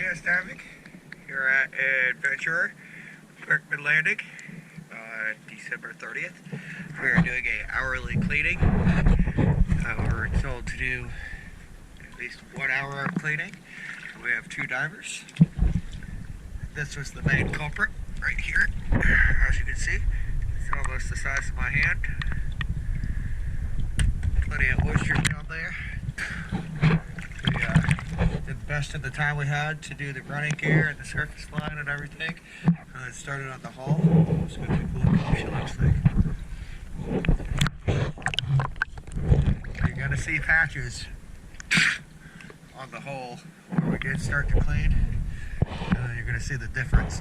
gas diving here at Adventurer, Kirkman Landing, December 30th. We are doing an hourly cleaning. We're told to do at least 1 hour of cleaning. We have 2 divers. This was the main culprit right here, as you can see. It's almost the size of my hand. Plenty of oysters down there. We did the best of the time we had to do the running gear and the surface line and everything. It started on the hull. Just going to take a look at what she looks like. You're going to see patches on the hull where we did start to clean. You're going to see the difference.